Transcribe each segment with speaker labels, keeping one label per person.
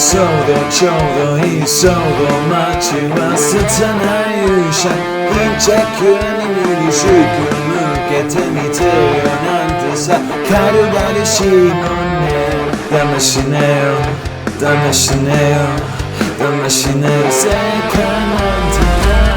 Speaker 1: そうだちょうどいいそうだ待ちは切ない勇者貧着に無理しく向けてみてよなんてさ軽々しいもんね騙しねよ騙しねよ騙しねよ正解なんてない。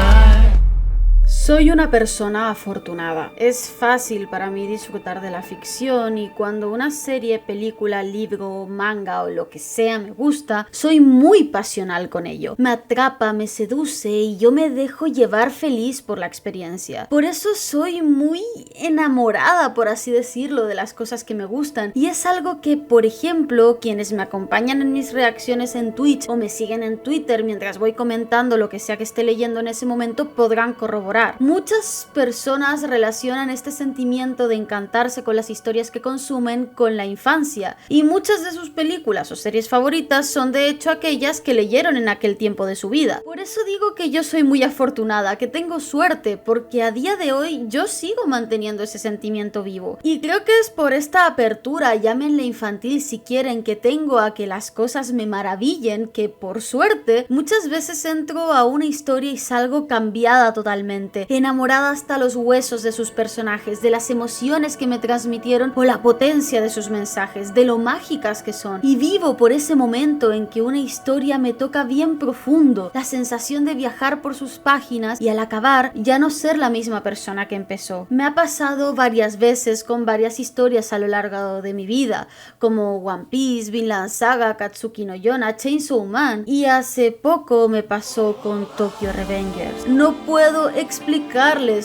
Speaker 2: Soy una persona afortunada. Es fácil para mí disfrutar de la ficción y cuando una serie, película, libro, manga o lo que sea me gusta, soy muy pasional con ello. Me atrapa, me seduce y yo me dejo llevar feliz por la experiencia. Por eso soy muy enamorada, por así decirlo, de las cosas que me gustan. Y es algo que, por ejemplo, quienes me acompañan en mis reacciones en Twitch o me siguen en Twitter mientras voy comentando lo que sea que esté leyendo en ese momento podrán corroborar. Muchas personas relacionan este sentimiento de encantarse con las historias que consumen con la infancia y muchas de sus películas o series favoritas son de hecho aquellas que leyeron en aquel tiempo de su vida. Por eso digo que yo soy muy afortunada, que tengo suerte, porque a día de hoy yo sigo manteniendo ese sentimiento vivo. Y creo que es por esta apertura, llámenle infantil si quieren, que tengo a que las cosas me maravillen, que por suerte muchas veces entro a una historia y salgo cambiada totalmente, enamorada hasta los huesos de sus personajes, de las emociones que me transmitieron o la potencia de sus mensajes, de lo mágicas que son. Y vivo por ese momento en que una historia me toca bien profundo, la sensación de viajar por sus páginas y al acabar ya no ser la misma persona que empezó. Me ha pasado varias veces con varias historias a lo largo de mi vida, como One Piece, Vinland Saga, Katsuki no Yona, Chainsaw Man, y hace poco me pasó con Tokyo Revengers. No puedo explicarles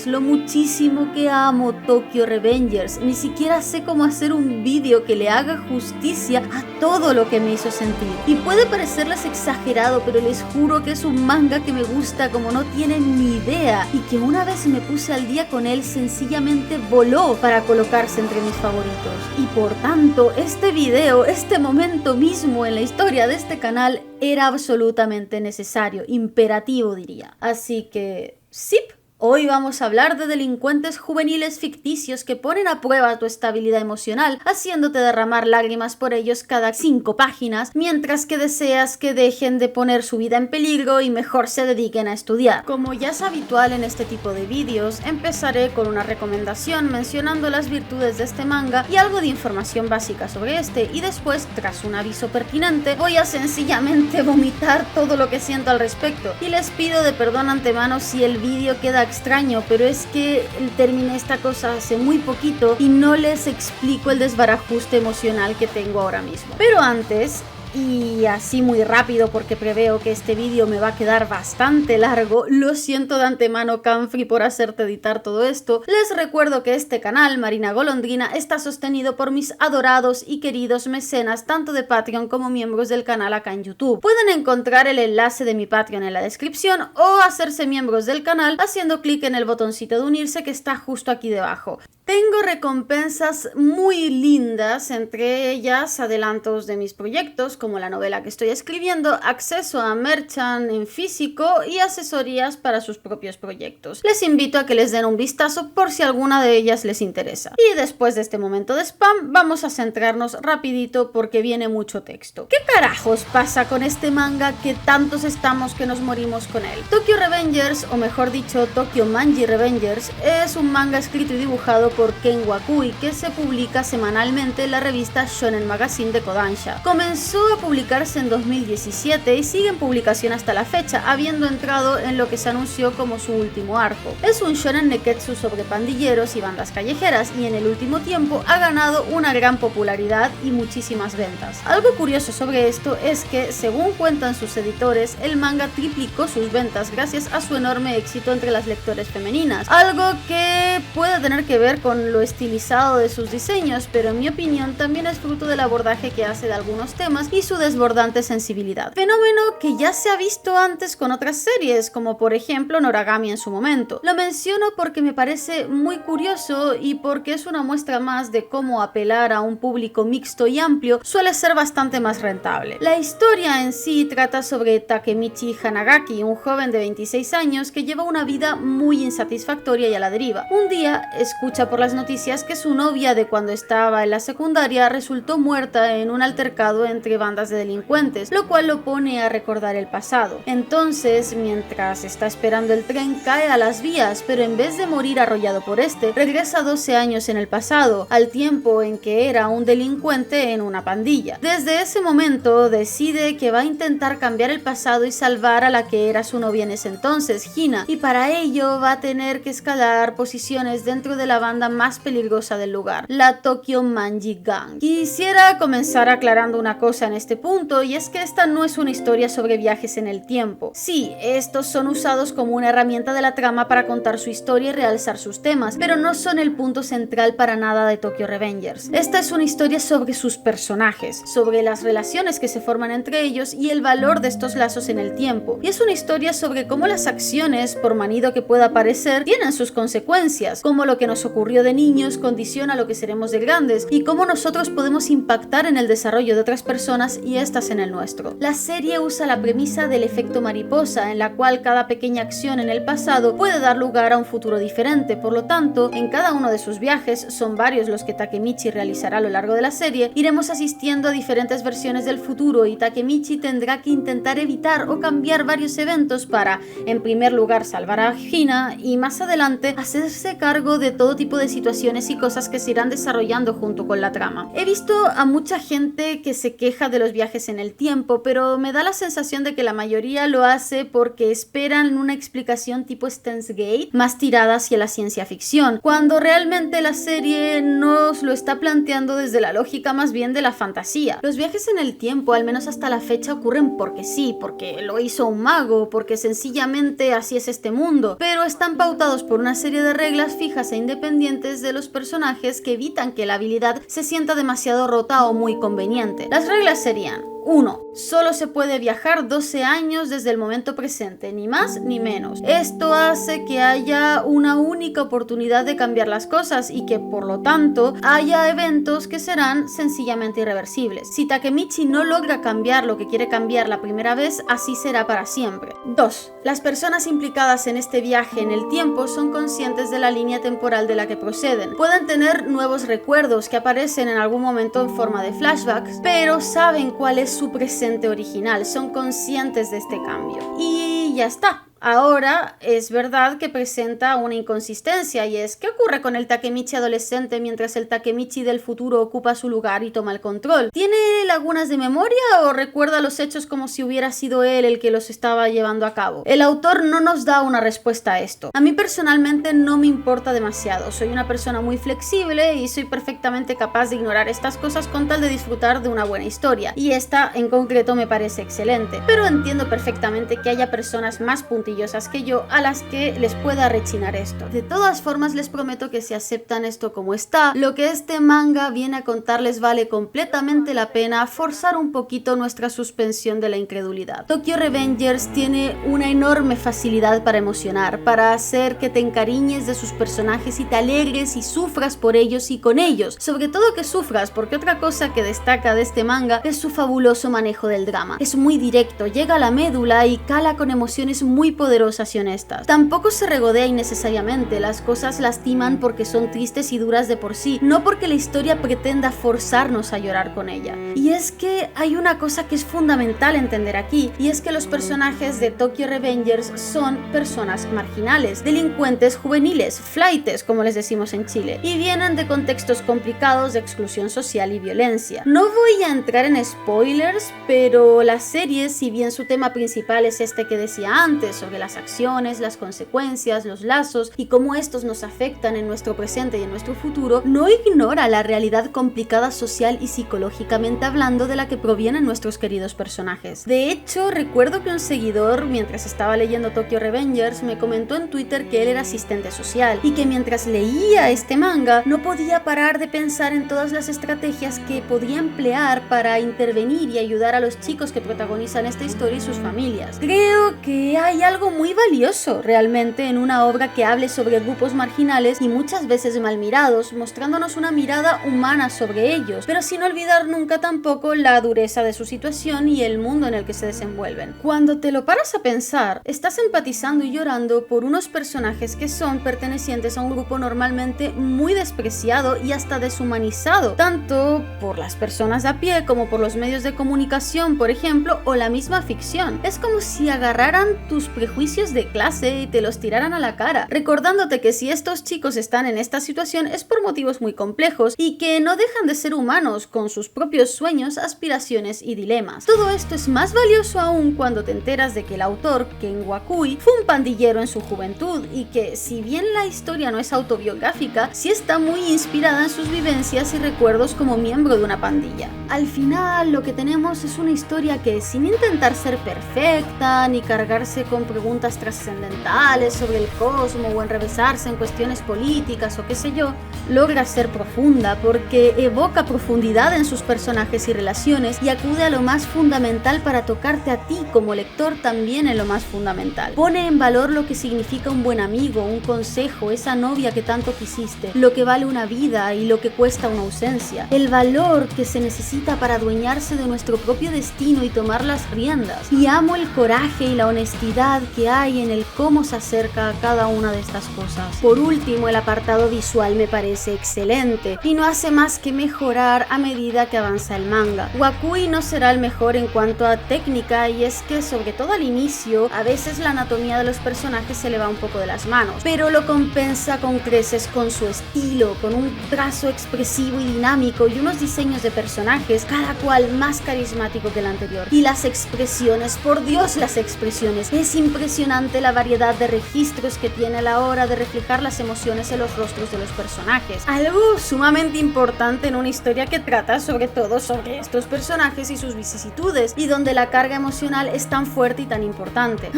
Speaker 2: lo muchísimo que amo Tokyo Revengers, ni siquiera sé cómo hacer un vídeo que le haga justicia a todo lo que me hizo sentir. Y puede parecerles exagerado, pero les juro que es un manga que me gusta como no tienen ni idea, y que una vez me puse al día con él sencillamente voló para colocarse entre mis favoritos. Y por tanto, este video, este momento mismo en la historia de este canal era absolutamente necesario, imperativo diría. Así que, ¡zip! Hoy vamos a hablar de delincuentes juveniles ficticios que ponen a prueba tu estabilidad emocional, haciéndote derramar lágrimas por ellos cada 5 páginas, mientras que deseas que dejen de poner su vida en peligro y mejor se dediquen a estudiar. Como ya es habitual en este tipo de vídeos, empezaré con una recomendación mencionando las virtudes de este manga y algo de información básica sobre este, y después, tras un aviso pertinente, voy a sencillamente vomitar todo lo que siento al respecto. Y les pido de perdón antemano si el vídeo queda extraño, pero es que terminé esta cosa hace muy poquito y no les explico el desbarajuste emocional que tengo ahora mismo. Pero antes, y así muy rápido porque preveo que este vídeo me va a quedar bastante largo, lo siento de antemano Canfree por hacerte editar todo esto, les recuerdo que este canal, Marina Golondrina, está sostenido por mis adorados y queridos mecenas tanto de Patreon como miembros del canal acá en YouTube. Pueden encontrar el enlace de mi Patreon en la descripción o hacerse miembros del canal haciendo clic en el botoncito de unirse que está justo aquí debajo. Tengo recompensas muy lindas, entre ellas adelantos de mis proyectos, como la novela que estoy escribiendo, acceso a merchan en físico y asesorías para sus propios proyectos. Les invito a que les den un vistazo por si alguna de ellas les interesa. Y después de este momento de spam, vamos a centrarnos rapidito porque viene mucho texto. ¿Qué carajos pasa con este manga que tantos estamos que nos morimos con él? Tokyo Revengers, o mejor dicho, Tokyo Manji Revengers, es un manga escrito y dibujado por Ken Wakui que se publica semanalmente en la revista Shonen Magazine de Kodansha. Comenzó a publicarse en 2017 y sigue en publicación hasta la fecha, habiendo entrado en lo que se anunció como su último arco. Es un shonen neketsu sobre pandilleros y bandas callejeras y en el último tiempo ha ganado una gran popularidad y muchísimas ventas. Algo curioso sobre esto es que, según cuentan sus editores, el manga triplicó sus ventas gracias a su enorme éxito entre las lectores femeninas, algo que puede tener que ver con lo estilizado de sus diseños, pero en mi opinión también es fruto del abordaje que hace de algunos temas y su desbordante sensibilidad. Fenómeno que ya se ha visto antes con otras series, como por ejemplo Noragami en su momento. Lo menciono porque me parece muy curioso y porque es una muestra más de cómo apelar a un público mixto y amplio suele ser bastante más rentable. La historia en sí trata sobre Takemichi Hanagaki, un joven de 26 años que lleva una vida muy insatisfactoria y a la deriva. Un día escucha por las noticias que su novia de cuando estaba en la secundaria resultó muerta en un altercado entre bandas de delincuentes, lo cual lo pone a recordar el pasado. Entonces, mientras está esperando el tren, cae a las vías, pero en vez de morir arrollado por este, regresa 12 años en el pasado, al tiempo en que era un delincuente en una pandilla. Desde ese momento decide que va a intentar cambiar el pasado y salvar a la que era su novia en ese entonces, Hina, y para ello va a tener que escalar posiciones dentro de la banda más peligrosa del lugar, la Tokyo Manji Gang. Quisiera comenzar aclarando una cosa en este punto, y es que esta no es una historia sobre viajes en el tiempo. Sí, estos son usados como una herramienta de la trama para contar su historia y realzar sus temas, pero no son el punto central para nada de Tokyo Revengers. Esta es una historia sobre sus personajes, sobre las relaciones que se forman entre ellos y el valor de estos lazos en el tiempo. Y es una historia sobre cómo las acciones, por manido que pueda parecer, tienen sus consecuencias, cómo lo que nos ocurrió de niños condiciona lo que seremos de grandes y cómo nosotros podemos impactar en el desarrollo de otras personas y estas en el nuestro. La serie usa la premisa del efecto mariposa, en la cual cada pequeña acción en el pasado puede dar lugar a un futuro diferente. Por lo tanto, en cada uno de sus viajes, son varios los que Takemichi realizará a lo largo de la serie, iremos asistiendo a diferentes versiones del futuro y Takemichi tendrá que intentar evitar o cambiar varios eventos para, en primer lugar, salvar a Hina y más adelante hacerse cargo de todo tipo de situaciones y cosas que se irán desarrollando junto con la trama. He visto a mucha gente que se queja de los viajes en el tiempo, pero me da la sensación de que la mayoría lo hace porque esperan una explicación tipo Steins Gate, más tirada hacia la ciencia ficción, cuando realmente la serie nos lo está planteando desde la lógica más bien de la fantasía. Los viajes en el tiempo, al menos hasta la fecha, ocurren porque sí, porque lo hizo un mago, porque sencillamente así es este mundo, pero están pautados por una serie de reglas fijas e independientes de los personajes que evitan que la habilidad se sienta demasiado rota o muy conveniente. Las reglas serían: 1. Solo se puede viajar 12 años desde el momento presente, ni más ni menos. Esto hace que haya una única oportunidad de cambiar las cosas y que, por lo tanto, haya eventos que serán sencillamente irreversibles. Si Takemichi no logra cambiar lo que quiere cambiar la primera vez, así será para siempre. 2. Las personas implicadas en este viaje en el tiempo son conscientes de la línea temporal de la que proceden. Pueden tener nuevos recuerdos que aparecen en algún momento en forma de flashbacks, pero saben cuál es su presente original, son conscientes de este cambio. Y ya está. Ahora es verdad que presenta una inconsistencia, y es: ¿qué ocurre con el Takemichi adolescente mientras el Takemichi del futuro ocupa su lugar y toma el control? ¿Tiene lagunas de memoria o recuerda los hechos como si hubiera sido él el que los estaba llevando a cabo? El autor no nos da una respuesta a esto. A mí personalmente no me importa demasiado, soy una persona muy flexible y soy perfectamente capaz de ignorar estas cosas con tal de disfrutar de una buena historia, y esta en concreto me parece excelente, pero entiendo perfectamente que haya personas más puntillas que yo a las que les pueda rechinar esto. De todas formas, les prometo que si aceptan esto como está, lo que este manga viene a contarles vale completamente la pena forzar un poquito nuestra suspensión de la incredulidad. Tokyo Revengers tiene una enorme facilidad para emocionar, para hacer que te encariñes de sus personajes y te alegres y sufras por ellos y con ellos. Sobre todo que sufras, porque otra cosa que destaca de este manga es su fabuloso manejo del drama. Es muy directo, llega a la médula y cala con emociones muy poderosas y honestas. Tampoco se regodea innecesariamente, las cosas lastiman porque son tristes y duras de por sí, no porque la historia pretenda forzarnos a llorar con ella. Y es que hay una cosa que es fundamental entender aquí, y es que los personajes de Tokyo Revengers son personas marginales, delincuentes juveniles, flaites como les decimos en Chile, y vienen de contextos complicados de exclusión social y violencia. No voy a entrar en spoilers, pero la serie, si bien su tema principal es este que decía antes, sobre las acciones, las consecuencias, los lazos y cómo estos nos afectan en nuestro presente y en nuestro futuro, no ignora la realidad complicada social y psicológicamente hablando de la que provienen nuestros queridos personajes. De hecho, recuerdo que un seguidor, mientras estaba leyendo Tokyo Revengers, me comentó en Twitter que él era asistente social y que mientras leía este manga no podía parar de pensar en todas las estrategias que podía emplear para intervenir y ayudar a los chicos que protagonizan esta historia y sus familias. Creo que hay algo algo muy valioso realmente en una obra que hable sobre grupos marginales y muchas veces mal mirados, mostrándonos una mirada humana sobre ellos, pero sin olvidar nunca tampoco la dureza de su situación y el mundo en el que se desenvuelven. Cuando te lo paras a pensar, estás empatizando y llorando por unos personajes que son pertenecientes a un grupo normalmente muy despreciado y hasta deshumanizado, tanto por las personas a pie como por los medios de comunicación, por ejemplo, o la misma ficción. Es como si agarraran tus prejuicios de clase y te los tiraran a la cara, recordándote que si estos chicos están en esta situación es por motivos muy complejos y que no dejan de ser humanos con sus propios sueños, aspiraciones y dilemas. Todo esto es más valioso aún cuando te enteras de que el autor, Ken Wakui, fue un pandillero en su juventud y que, si bien la historia no es autobiográfica, sí está muy inspirada en sus vivencias y recuerdos como miembro de una pandilla. Al final, lo que tenemos es una historia que, sin intentar ser perfecta ni cargarse con preguntas trascendentales sobre el cosmos o enrevesarse en cuestiones políticas o qué sé yo, logra ser profunda porque evoca profundidad en sus personajes y relaciones y acude a lo más fundamental para tocarte a ti como lector también en lo más fundamental. Pone en valor lo que significa un buen amigo, un consejo, esa novia que tanto quisiste, lo que vale una vida y lo que cuesta una ausencia, el valor que se necesita para adueñarse de nuestro propio destino y tomar las riendas. Y amo el coraje y la honestidad que hay en el cómo se acerca a cada una de estas cosas. Por último, el apartado visual me parece excelente y no hace más que mejorar a medida que avanza el manga. Wakui no será el mejor en cuanto a técnica, y es que sobre todo al inicio a veces la anatomía de los personajes se le va un poco de las manos, pero lo compensa con creces con su estilo, con un trazo expresivo y dinámico y unos diseños de personajes cada cual más carismático que el anterior. Y las expresiones, por Dios, las expresiones, es impresionante la variedad de registros que tiene a la hora de reflejar las emociones en los rostros de los personajes, algo sumamente importante en una historia que trata sobre todo sobre estos personajes y sus vicisitudes, y donde la carga emocional es tan fuerte y tan importante.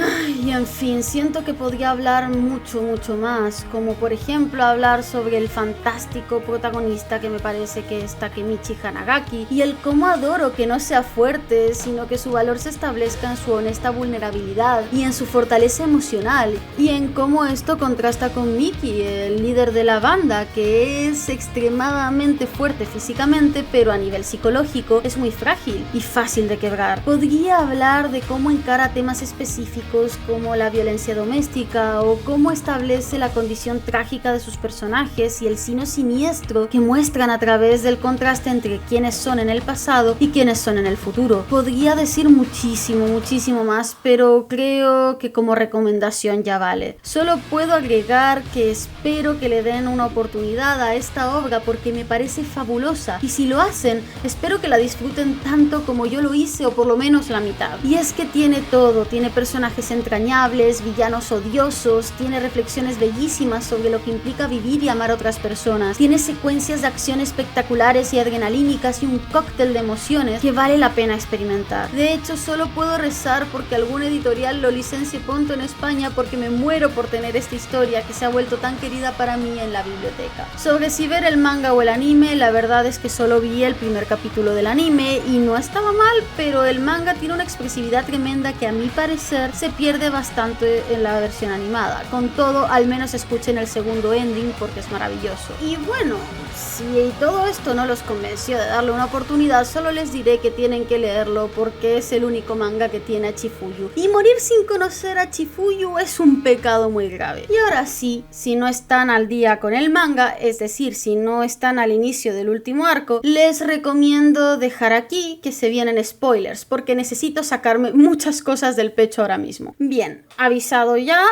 Speaker 2: Y en fin, siento que podría hablar mucho más, como por ejemplo hablar sobre el fantástico protagonista que me parece que es Takemichi Hanagaki, y el cómo adoro que no sea fuerte, sino que su valor se establezca en su honesta vulnerabilidad y en su fortaleza emocional, y en cómo esto contrasta con Miki, el líder de la banda, que es extremadamente fuerte físicamente, pero a nivel psicológico es muy frágil y fácil de quebrar. Podría hablar de cómo encara temas específicos como la violencia doméstica o cómo establece la condición trágica de sus personajes y el sino siniestro que muestran a través del contraste entre quienes son en el pasado y quienes son en el futuro. Podría decir muchísimo más, pero creo que como recomendación ya vale. Solo puedo agregar que espero que le den una oportunidad a esta obra porque me parece fabulosa, y si lo hacen, espero que la disfruten tanto como yo lo hice, o por lo menos la mitad. Y es que tiene todo, tiene personajes entrañables, villanos odiosos, tiene reflexiones bellísimas sobre lo que implica vivir y amar a otras personas, tiene secuencias de acción espectaculares y adrenalínicas y un cóctel de emociones que vale la pena experimentar. De hecho, solo puedo rezar porque algún editorial lo licencie pronto en España, porque me muero por tener esta historia que se ha vuelto tan querida para mí en la biblioteca. Sobre si ver el manga o el anime, la verdad es que solo vi el primer capítulo del anime y no estaba mal, pero el manga tiene una expresividad tremenda que a mi parecer se pierde bastante en la versión animada. Con todo, al menos escuchen el segundo ending porque es maravilloso. Y bueno, si todo esto no los convenció de darle una oportunidad, solo les diré que tienen que leerlo porque es el único manga que tiene a Chifuyu, y morir sin conocer a Chifuyu es un pecado muy grave. Y ahora sí, si no están al día con el manga, es decir, si no están al inicio del último arco, les recomiendo dejar aquí que se vienen spoilers, porque necesito sacarme muchas cosas del pecho ahora mismo. Bien, avisado ya,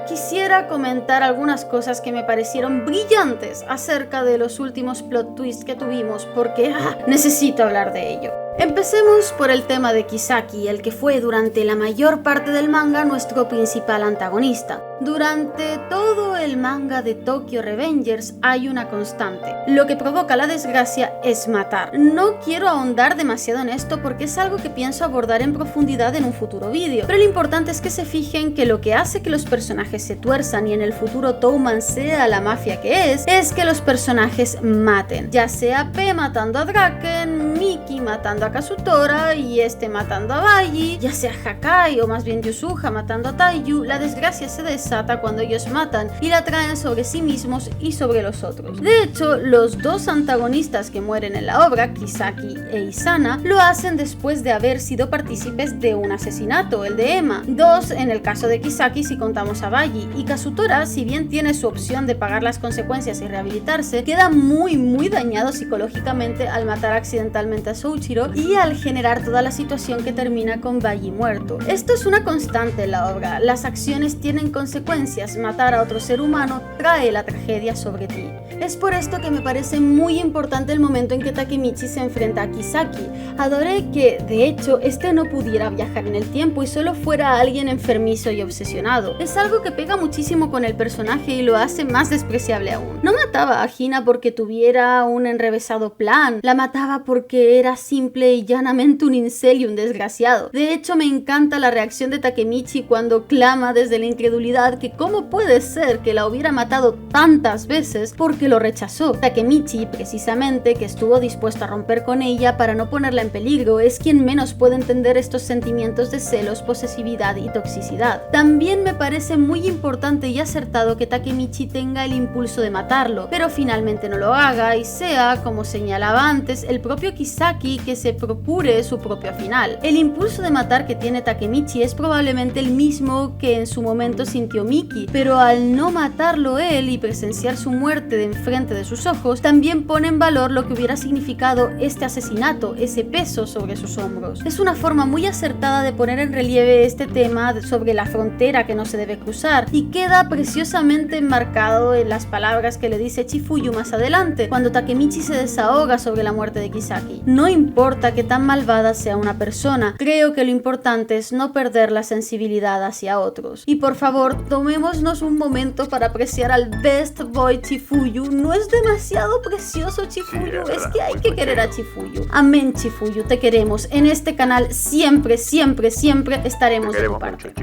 Speaker 2: quisiera comentar algunas cosas que me parecieron brillantes acerca de los últimos plot twists que tuvimos, porque necesito hablar de ello. Empecemos por el tema de Kisaki, el que fue durante la mayor parte del manga nuestro principal antagonista. Durante todo el manga de Tokyo Revengers hay una constante: lo que provoca la desgracia es matar. No quiero ahondar demasiado en esto porque es algo que pienso abordar en profundidad en un futuro vídeo, pero lo importante es que se fijen que lo que hace que los personajes se tuerzan y en el futuro Touman sea la mafia que es que los personajes maten, ya sea P matando a Draken, Miki matando matando a Kazutora y este matando a Bayi, ya sea Hakai o más bien Yusuha matando a Taiyu, la desgracia se desata cuando ellos matan y la traen sobre sí mismos y sobre los otros. De hecho, los dos antagonistas que mueren en la obra, Kisaki e Isana, lo hacen después de haber sido partícipes de un asesinato, el de Ema. Dos en el caso de Kisaki si contamos a Bayi, y Kazutora, si bien tiene su opción de pagar las consecuencias y rehabilitarse, queda muy dañado psicológicamente al matar accidentalmente a Souichiro y al generar toda la situación que termina con Bayi muerto. Esto es una constante en la obra, las acciones tienen consecuencias, matar a otro ser humano trae la tragedia sobre ti. Es por esto que me parece muy importante el momento en que Takemichi se enfrenta a Kisaki. Adoré que, de hecho, este no pudiera viajar en el tiempo y solo fuera alguien enfermizo y obsesionado. Es algo que pega muchísimo con el personaje y lo hace más despreciable aún. No mataba a Hina porque tuviera un enrevesado plan, la mataba porque era simple y llanamente un incel y un desgraciado. De hecho, me encanta la reacción de Takemichi cuando clama desde la incredulidad que cómo puede ser que la hubiera matado tantas veces porque lo rechazó. Takemichi, precisamente, que estuvo dispuesto a romper con ella para no ponerla en peligro, es quien menos puede entender estos sentimientos de celos, posesividad y toxicidad. También me parece muy importante y acertado que Takemichi tenga el impulso de matarlo, pero finalmente no lo haga y sea, como señalaba antes, el propio Kisaki que se procure su propio final. El impulso de matar que tiene Takemichi es probablemente el mismo que en su momento sintió Miki, pero al no matarlo él y presenciar su muerte de enfrente de sus ojos, también pone en valor lo que hubiera significado este asesinato, ese peso sobre sus hombros. Es una forma muy acertada de poner en relieve este tema sobre la frontera que no se debe cruzar y queda preciosamente enmarcado en las palabras que le dice Chifuyu más adelante, cuando Takemichi se desahoga sobre la muerte de Kisaki. No importa que tan malvada sea una persona, creo que lo importante es no perder la sensibilidad hacia otros. Y por favor, tomémonos un momento para apreciar al Best Boy Chifuyu. No es demasiado precioso Chifuyu, es que hay que querer a Chifuyu. Amén Chifuyu, te queremos. En este canal siempre estaremos de tu parte.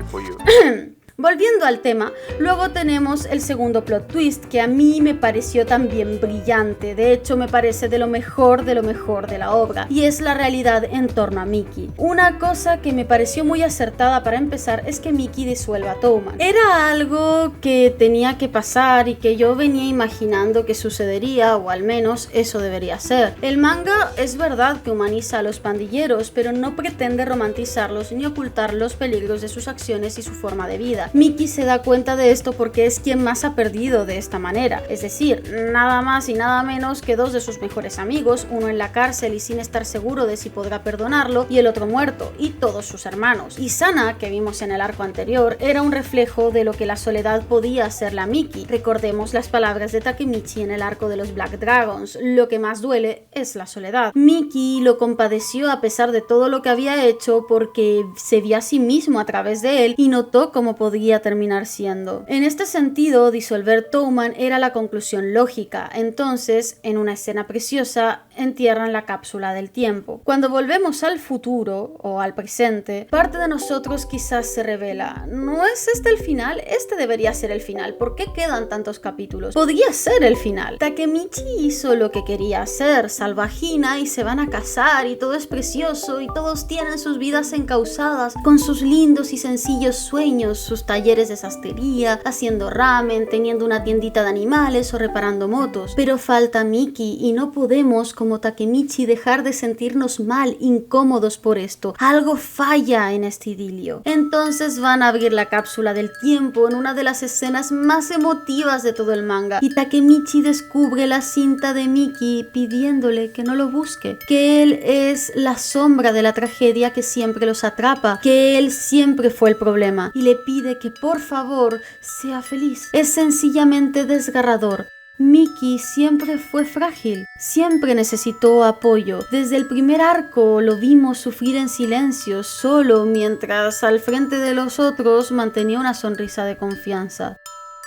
Speaker 2: Volviendo al tema, luego tenemos el segundo plot twist que a mí me pareció también brillante, de hecho me parece de lo mejor de la obra, y es la realidad en torno a Miki. Una cosa que me pareció muy acertada para empezar es que Miki disuelva a Touman. Era algo que tenía que pasar y que yo venía imaginando que sucedería, o al menos eso debería ser. El manga es verdad que humaniza a los pandilleros, pero no pretende romantizarlos ni ocultar los peligros de sus acciones y su forma de vida. Miki se da cuenta de esto porque es quien más ha perdido de esta manera, es decir, nada más y nada menos que dos de sus mejores amigos, uno en la cárcel y sin estar seguro de si podrá perdonarlo, y el otro muerto, y todos sus hermanos. Isana, que vimos en el arco anterior, era un reflejo de lo que la soledad podía hacerle a Miki. Recordemos las palabras de Takemichi en el arco de los Black Dragons: lo que más duele es la soledad. Miki lo compadeció a pesar de todo lo que había hecho porque se vio a sí mismo a través de él y notó cómo podía terminar siendo. En este sentido, disolver Touman era la conclusión lógica. Entonces, en una escena preciosa, entierran la cápsula del tiempo. Cuando volvemos al futuro o al presente, parte de nosotros quizás se revela: ¿no es este el final? Este debería ser el final. ¿Por qué quedan tantos capítulos? Podría ser el final. Takemichi hizo lo que quería hacer, salva a Hina y se van a casar y todo es precioso y todos tienen sus vidas encausadas con sus lindos y sencillos sueños, sus talleres de sastrería, haciendo ramen, teniendo una tiendita de animales o reparando motos. Pero falta Miki y no podemos, como Takemichi, dejar de sentirnos mal, incómodos por esto. Algo falla en este idilio. Entonces van a abrir la cápsula del tiempo en una de las escenas más emotivas de todo el manga y Takemichi descubre la cinta de Miki pidiéndole que no lo busque, que él es la sombra de la tragedia que siempre los atrapa, que él siempre fue el problema y le pide que por favor sea feliz. Es sencillamente desgarrador. Miki siempre fue frágil, siempre necesitó apoyo. Desde el primer arco lo vimos sufrir en silencio, solo, mientras al frente de los otros mantenía una sonrisa de confianza.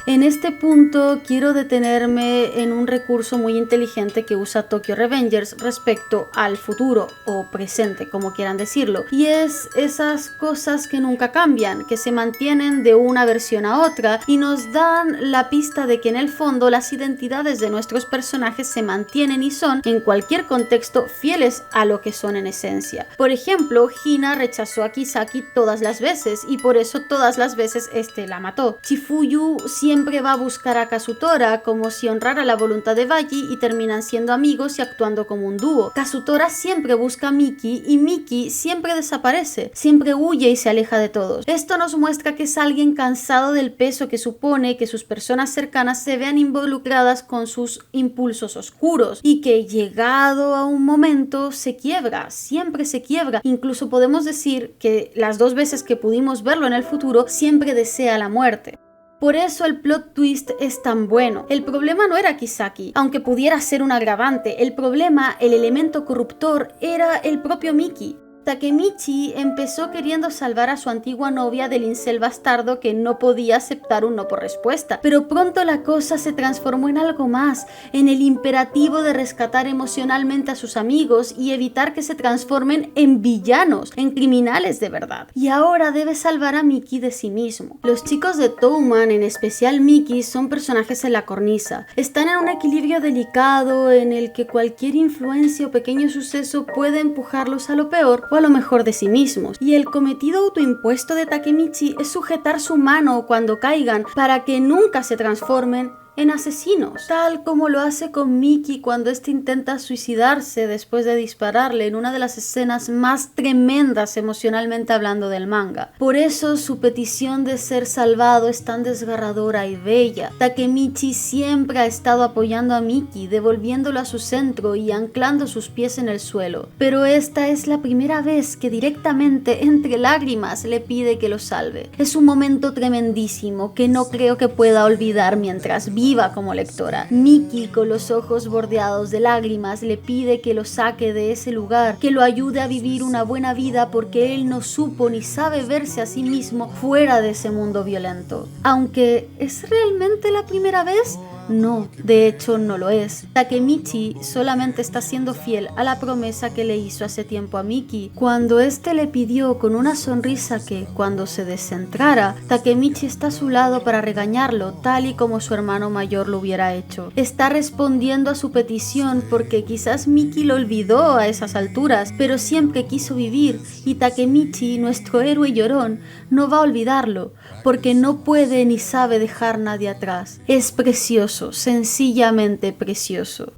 Speaker 2: En este punto quiero detenerme en un recurso muy inteligente que usa Tokyo Revengers respecto al futuro o presente, como quieran decirlo, y es esas cosas que nunca cambian, que se mantienen de una versión a otra y nos dan la pista de que en el fondo las identidades de nuestros personajes se mantienen y son, en cualquier contexto, fieles a lo que son en esencia. Por ejemplo, Hina rechazó a Kisaki todas las veces y por eso todas las veces la mató. Chifuyu siempre va a buscar a Kazutora como si honrara la voluntad de Bagi y terminan siendo amigos y actuando como un dúo. Kazutora siempre busca a Miki y Miki siempre desaparece, siempre huye y se aleja de todos. Esto nos muestra que es alguien cansado del peso que supone que sus personas cercanas se vean involucradas con sus impulsos oscuros y que llegado a un momento se quiebra, siempre se quiebra. Incluso podemos decir que las 2 veces que pudimos verlo en el futuro siempre desea la muerte. Por eso el plot twist es tan bueno. El problema no era Kisaki, aunque pudiera ser un agravante. El problema, el elemento corruptor, era el propio Miki. Takemichi empezó queriendo salvar a su antigua novia del incel bastardo que no podía aceptar un no por respuesta, pero pronto la cosa se transformó en algo más, en el imperativo de rescatar emocionalmente a sus amigos y evitar que se transformen en villanos, en criminales de verdad. Y ahora debe salvar a Miki de sí mismo. Los chicos de Touman, en especial Miki, son personajes en la cornisa. Están en un equilibrio delicado en el que cualquier influencia o pequeño suceso puede empujarlos a lo peor o a lo mejor de sí mismos. Y el cometido autoimpuesto de Takemichi es sujetar su mano cuando caigan para que nunca se transformen en asesinos, tal como lo hace con Miki cuando éste intenta suicidarse después de dispararle en una de las escenas más tremendas emocionalmente hablando del manga. Por eso su petición de ser salvado es tan desgarradora y bella. Takemichi siempre ha estado apoyando a Miki, devolviéndolo a su centro y anclando sus pies en el suelo, pero esta es la primera vez que directamente entre lágrimas le pide que lo salve. Es un momento tremendísimo que no creo que pueda olvidar mientras viva como lectora. Miki, con los ojos bordeados de lágrimas, le pide que lo saque de ese lugar, que lo ayude a vivir una buena vida porque él no supo ni sabe verse a sí mismo fuera de ese mundo violento. Aunque, ¿es realmente la primera vez? No, de hecho no lo es. Takemichi solamente está siendo fiel a la promesa que le hizo hace tiempo a Miki, cuando éste le pidió con una sonrisa que, cuando se descentrara, Takemichi está a su lado para regañarlo, tal y como su hermano mayor lo hubiera hecho. Está respondiendo a su petición porque quizás Miki lo olvidó a esas alturas, pero siempre quiso vivir, y Takemichi, nuestro héroe llorón, no va a olvidarlo, porque no puede ni sabe dejar nadie atrás. Es precioso, sencillamente precioso.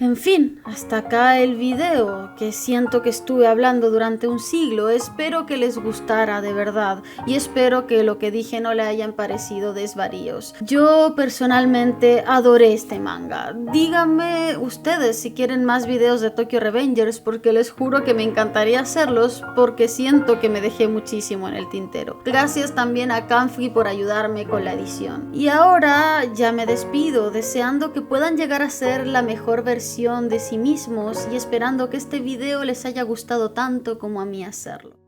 Speaker 2: En fin, hasta acá el video, que siento que estuve hablando durante un siglo. Espero que les gustara de verdad y espero que lo que dije no le hayan parecido desvaríos. Yo personalmente adoré este manga. Díganme ustedes si quieren más videos de Tokyo Revengers, porque les juro que me encantaría hacerlos porque siento que me dejé muchísimo en el tintero. Gracias también a Canfree por ayudarme con la edición. Y ahora ya me despido, deseando que puedan llegar a ser la mejor versión de sí mismos y esperando que este video les haya gustado tanto como a mí hacerlo.